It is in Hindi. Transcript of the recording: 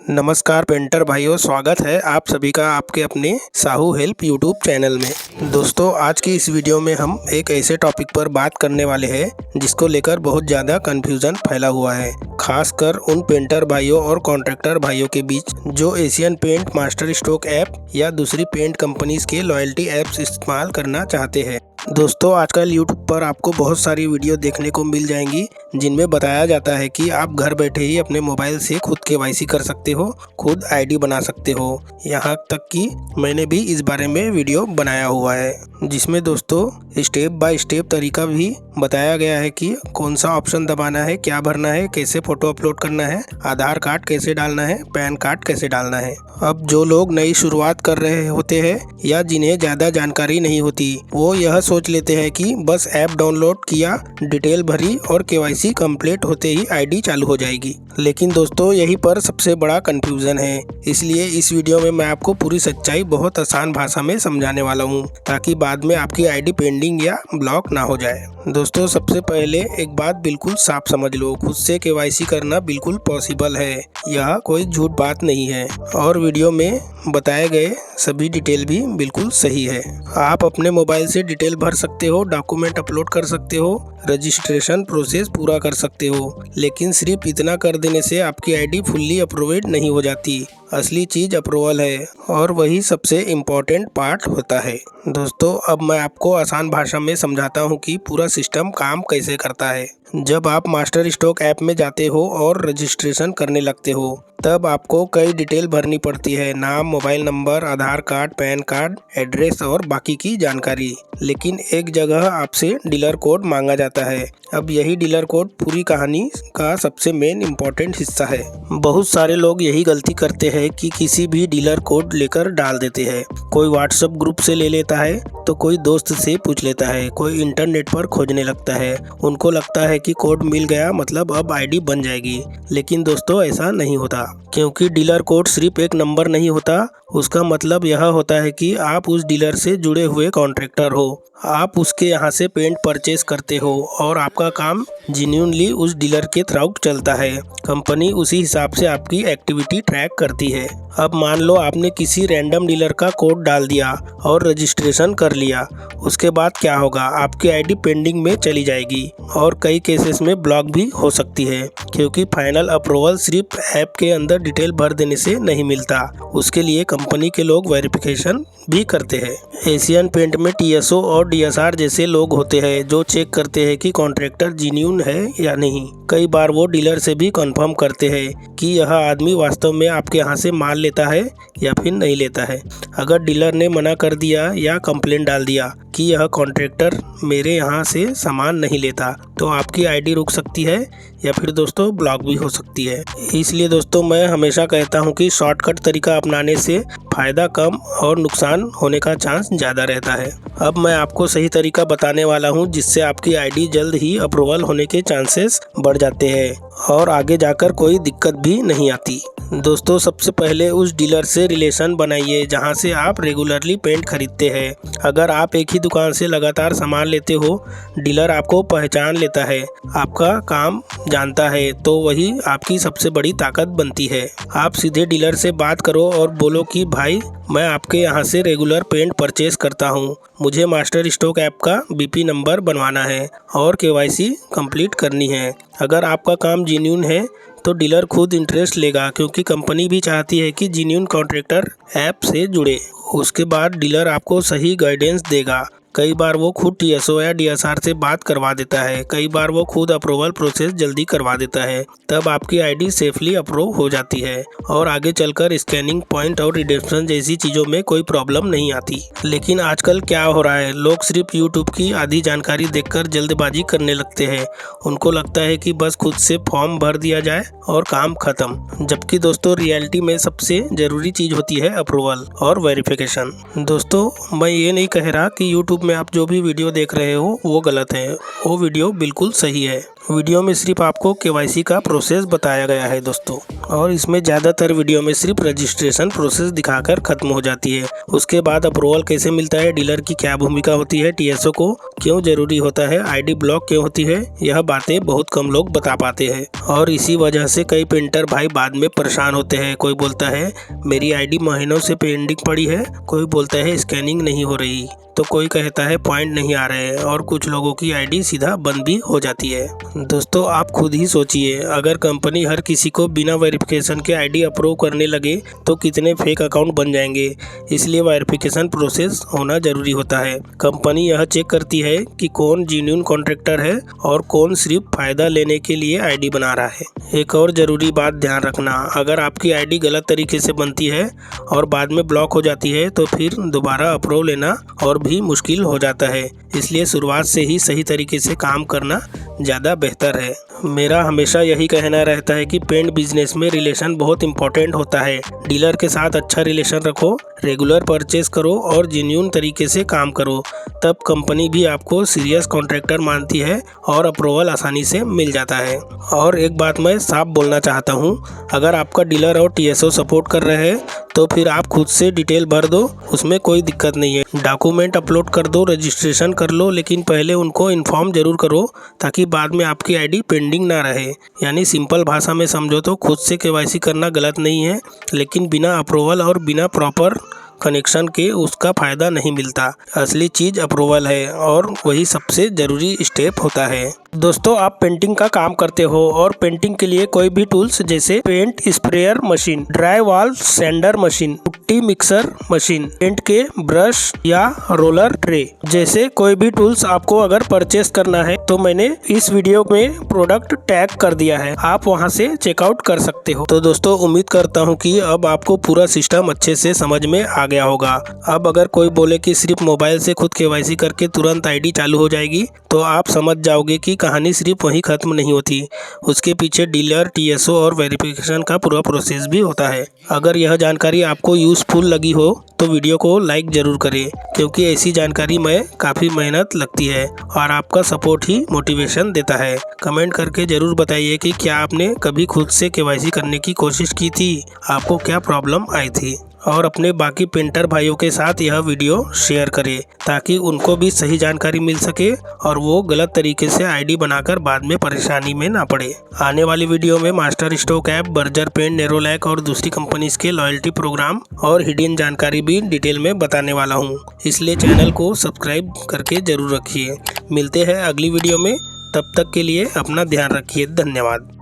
नमस्कार पेंटर भाइयों, स्वागत है आप सभी का आपके अपने साहू हेल्प यूट्यूब चैनल में। दोस्तों, आज की इस वीडियो में हम एक ऐसे टॉपिक पर बात करने वाले हैं जिसको लेकर बहुत ज़्यादा कन्फ्यूज़न फैला हुआ है, खासकर उन पेंटर भाइयों और कॉन्ट्रैक्टर भाइयों के बीच जो Asian paint master stroke app या दूसरी पेंट कंपनीज के लॉयल्टी ऐप्स इस्तेमाल करना चाहते हैं। दोस्तों, आजकल यूट्यूब पर आपको बहुत सारी वीडियो देखने को मिल जाएंगी जिनमें बताया जाता है कि आप घर बैठे ही अपने मोबाइल से खुद केवाईसी कर सकते हो, खुद आईडी बना सकते हो। यहाँ तक कि मैंने भी इस बारे में वीडियो बनाया हुआ है जिसमें दोस्तों स्टेप बाय स्टेप तरीका भी बताया गया है कि कौन सा ऑप्शन दबाना है, क्या भरना है, कैसे फ़ोटो अपलोड करना है, आधार कार्ड कैसे डालना है, पैन कार्ड कैसे डालना है। अब जो लोग नई शुरुआत कर रहे होते हैं या जिन्हें ज़्यादा जानकारी नहीं होती, वो यह सोच लेते हैं कि बस ऐप डाउनलोड किया, डिटेल भरी और केवाईसी कंप्लीट होते ही आईडी चालू हो जाएगी। लेकिन दोस्तों, यही पर सबसे बड़ा कंफ्यूजन है। इसलिए इस वीडियो में मैं आपको पूरी सच्चाई बहुत आसान भाषा में समझाने वाला हूँ ताकि बाद में आपकी आईडी पेंडिंग या ब्लॉक ना हो जाए। दोस्तों, सबसे पहले एक बात बिल्कुल साफ समझ लो, खुद से केवाईसी करना बिल्कुल पॉसिबल है, यह कोई झूठ बात नहीं है और वीडियो में बताए गए सभी डिटेल भी बिल्कुल सही है। आप अपने मोबाइल से डिटेल भर सकते हो, डॉक्यूमेंट अपलोड कर सकते हो, रजिस्ट्रेशन प्रोसेस पूरा कर सकते हो, लेकिन सिर्फ इतना कर देने से आपकी आईडी फुल्ली अप्रूव्ड नहीं हो जाती। असली चीज़ अप्रूवल है और वही सबसे इम्पोर्टेंट पार्ट होता है। दोस्तों, अब मैं आपको आसान भाषा में समझाता हूँ कि पूरा सिस्टम काम कैसे करता है। जब आप मास्टर स्ट्रोक ऐप में जाते हो और रजिस्ट्रेशन करने लगते हो, तब आपको कई डिटेल भरनी पड़ती है, नाम, मोबाइल नंबर, आधार कार्ड, पैन कार्ड, एड्रेस और बाकी की जानकारी। लेकिन एक जगह आपसे डीलर कोड मांगा जाता है। अब यही डीलर कोड पूरी कहानी का सबसे मेन इम्पोर्टेंट हिस्सा है। बहुत सारे लोग यही गलती करते हैं कि किसी भी डीलर कोड लेकर डाल देते हैं। कोई व्हाट्सएप ग्रुप से ले लेता है तो कोई दोस्त से पूछ लेता है, कोई इंटरनेट पर खोजने लगता है। उनको लगता है कि कोड मिल गया मतलब अब आईडी बन जाएगी, लेकिन दोस्तों ऐसा नहीं होता, क्योंकि डीलर कोड सिर्फ एक नंबर नहीं होता। उसका मतलब यह होता है कि आप उस डीलर से जुड़े हुए कॉन्ट्रैक्टर हो, आप उसके यहाँ से पेंट परचेस करते हो और आपका काम जेन्युइनली उस डीलर के थ्रू चलता है। कंपनी उसी हिसाब से आपकी एक्टिविटी ट्रैक करती है। अब मान लो आपने किसी रैंडम डीलर का कोड डाल दिया और रजिस्ट्रेशन कर लिया, उसके बाद क्या होगा? आपकी आईडी पेंडिंग में चली जाएगी और कई केसेस में ब्लॉक भी हो सकती है, क्योंकि फाइनल अप्रूवल सिर्फ ऐप के अंदर डिटेल भर देने से नहीं मिलता। उसके लिए कंपनी के लोग वेरिफिकेशन भी करते हैं। एशियन पेंट में टीएसओ और डीएसआर जैसे लोग होते हैं जो चेक करते हैं कि कॉन्ट्रैक्टर जेन्युइन है या नहीं। कई बार वो डीलर से भी कंफर्म करते हैं कि यह आदमी वास्तव में आपके यहाँ से माल लेता है या फिर नहीं लेता है। अगर डीलर ने मना कर दिया या कंप्लेंट डाल दिया कि यह कॉन्ट्रैक्टर मेरे यहाँ से सामान नहीं लेता, तो आपकी आईडी रुक सकती है या फिर दोस्तों ब्लॉक भी हो सकती है। इसलिए दोस्तों, मैं हमेशा कहता हूँ कि शॉर्टकट तरीका अपनाने से फ़ायदा कम और नुकसान होने का चांस ज़्यादा रहता है। अब मैं आपको सही तरीका बताने वाला हूँ जिससे आपकी आईडी जल्द ही अप्रूवल होने के चांसेस बढ़ जाते हैं और आगे जाकर कोई दिक्कत भी नहीं आती। दोस्तों, सबसे पहले उस डीलर से रिलेशन बनाइए जहां से आप रेगुलरली पेंट खरीदते हैं। अगर आप एक ही दुकान से लगातार सामान लेते हो, डीलर आपको पहचान लेता है, आपका काम जानता है, तो वही आपकी सबसे बड़ी ताकत बनती है। आप सीधे डीलर से बात करो और बोलो कि भाई, मैं आपके यहाँ से रेगुलर पेंट परचेस करता हूँ, मुझे मास्टर स्ट्रोक ऐप का बीपी नंबर बनवाना है और केवाईसी कंप्लीट करनी है। अगर आपका काम जेन्युइन है तो डीलर खुद इंटरेस्ट लेगा, क्योंकि कंपनी भी चाहती है कि जेन्युइन कॉन्ट्रैक्टर ऐप से जुड़े। उसके बाद डीलर आपको सही गाइडेंस देगा। कई बार वो खुद टीएसओ या डीएसआर से बात करवा देता है, कई बार वो खुद अप्रूवल प्रोसेस जल्दी करवा देता है। तब आपकी आईडी सेफली अप्रूव हो जाती है और आगे चलकर स्कैनिंग पॉइंट और रिडेम्पशन जैसी चीज़ों में कोई प्रॉब्लम नहीं आती। लेकिन आजकल क्या हो रहा है, लोग सिर्फ यूट्यूब की आधी जानकारी देखकर जल्दबाजी करने लगते हैं। उनको लगता है कि बस खुद से फॉर्म भर दिया जाए और काम खत्म, जबकि दोस्तों रियलिटी में सबसे ज़रूरी चीज़ होती है अप्रूवल और वेरिफिकेशन। दोस्तों, मैं ये नहीं कह रहा कि यूट्यूब में आप जो भी वीडियो देख रहे हो वो गलत है, वो वीडियो बिल्कुल सही है। वीडियो में सिर्फ आपको केवाईसी का प्रोसेस बताया गया है दोस्तों, और इसमें ज़्यादातर वीडियो में सिर्फ रजिस्ट्रेशन प्रोसेस दिखाकर खत्म हो जाती है। उसके बाद अप्रूवल कैसे मिलता है, डीलर की क्या भूमिका होती है, टीएसओ को क्यों जरूरी होता है, आईडी ब्लॉक क्यों होती है, यह बातें बहुत कम लोग बता पाते हैं। और इसी वजह से कई पेंटर भाई बाद में परेशान होते हैं। कोई बोलता है मेरी आईडी महीनों से पेंडिंग पड़ी है, कोई बोलता है स्कैनिंग नहीं हो रही, तो कोई कहता है पॉइंट नहीं आ रहे हैं, और कुछ लोगों की आईडी सीधा बंद भी हो जाती है। दोस्तों आप खुद ही सोचिए, अगर कंपनी हर किसी को बिना वेरिफिकेशन के आईडी अप्रूव करने लगे तो कितने फेक अकाउंट बन जाएंगे। इसलिए वेरिफिकेशन प्रोसेस होना जरूरी होता है। कंपनी यह चेक करती है कि कौन जेन्युइन कॉन्ट्रैक्टर है और कौन सिर्फ फायदा लेने के लिए आईडी बना रहा है। एक और जरूरी बात ध्यान रखना, अगर आपकी आईडी गलत तरीके से बनती है और बाद में ब्लॉक हो जाती है तो फिर दोबारा अप्रूव लेना और भी मुश्किल हो जाता है। इसलिए शुरुआत से ही सही तरीके से काम करना ज़्यादा बेहतर है। मेरा हमेशा यही कहना रहता है कि पेंट बिजनेस में रिलेशन बहुत इंपॉर्टेंट होता है। डीलर के साथ अच्छा रिलेशन रखो, रेगुलर परचेस करो और जेन्युइन तरीके से काम करो, तब कंपनी भी आपको सीरियस कॉन्ट्रैक्टर मानती है और अप्रूवल आसानी से मिल जाता है। और एक बात मैं साफ बोलना चाहता हूँ, अगर आपका डीलर और टीएसओ सपोर्ट कर रहे हैं तो फिर आप खुद से डिटेल भर दो, उसमें कोई दिक्कत नहीं है। डॉक्यूमेंट अपलोड कर दो, रजिस्ट्रेशन कर लो, लेकिन पहले उनको इन्फॉर्म जरूर करो ताकि बाद में आपकी आईडी पेंडिंग ना रहे। यानी सिंपल भाषा में समझो तो खुद से केवाईसी करना गलत नहीं है, लेकिन बिना अप्रूवल और बिना प्रॉपर कनेक्शन के उसका फ़ायदा नहीं मिलता। असली चीज़ अप्रूवल है और वही सबसे ज़रूरी स्टेप होता है। दोस्तों आप पेंटिंग का काम करते हो और पेंटिंग के लिए कोई भी टूल्स जैसे paint sprayer machine, dry wall sander machine, putty mixer machine, paint के ब्रश या रोलर ट्रे जैसे कोई भी टूल्स आपको अगर परचेस करना है तो मैंने इस वीडियो में प्रोडक्ट टैग कर दिया है, आप वहां से चेकआउट कर सकते हो। तो दोस्तों उम्मीद करता हूं कि अब आपको पूरा सिस्टम अच्छे से समझ में आ गया होगा। अब अगर कोई बोले कि सिर्फ मोबाइल से खुद केवाईसी करके तुरंत आईडी चालू हो जाएगी तो आप समझ जाओगे कि कहानी सिर्फ वहीं खत्म नहीं होती, उसके पीछे डीलर, टीएसओ और वेरिफिकेशन का पूरा प्रोसेस भी होता है। अगर यह जानकारी आपको यूजफुल लगी हो तो वीडियो को लाइक जरूर करें, क्योंकि ऐसी जानकारी में काफ़ी मेहनत लगती है और आपका सपोर्ट ही मोटिवेशन देता है। कमेंट करके जरूर बताइए कि क्या आपने कभी खुद से केवाईसी करने की कोशिश की थी, आपको क्या प्रॉब्लम आई थी, और अपने बाकी पेंटर भाइयों के साथ यह वीडियो शेयर करें ताकि उनको भी सही जानकारी मिल सके और वो गलत तरीके से आईडी बनाकर बाद में परेशानी में ना पड़े। आने वाली वीडियो में master stroke app, Berger paint, Nerolac और दूसरी कंपनीज के लॉयल्टी प्रोग्राम और हिडन जानकारी भी डिटेल में बताने वाला हूँ, इसलिए चैनल को सब्सक्राइब करके जरूर रखिए। मिलते हैं अगली वीडियो में, तब तक के लिए अपना ध्यान रखिए। धन्यवाद।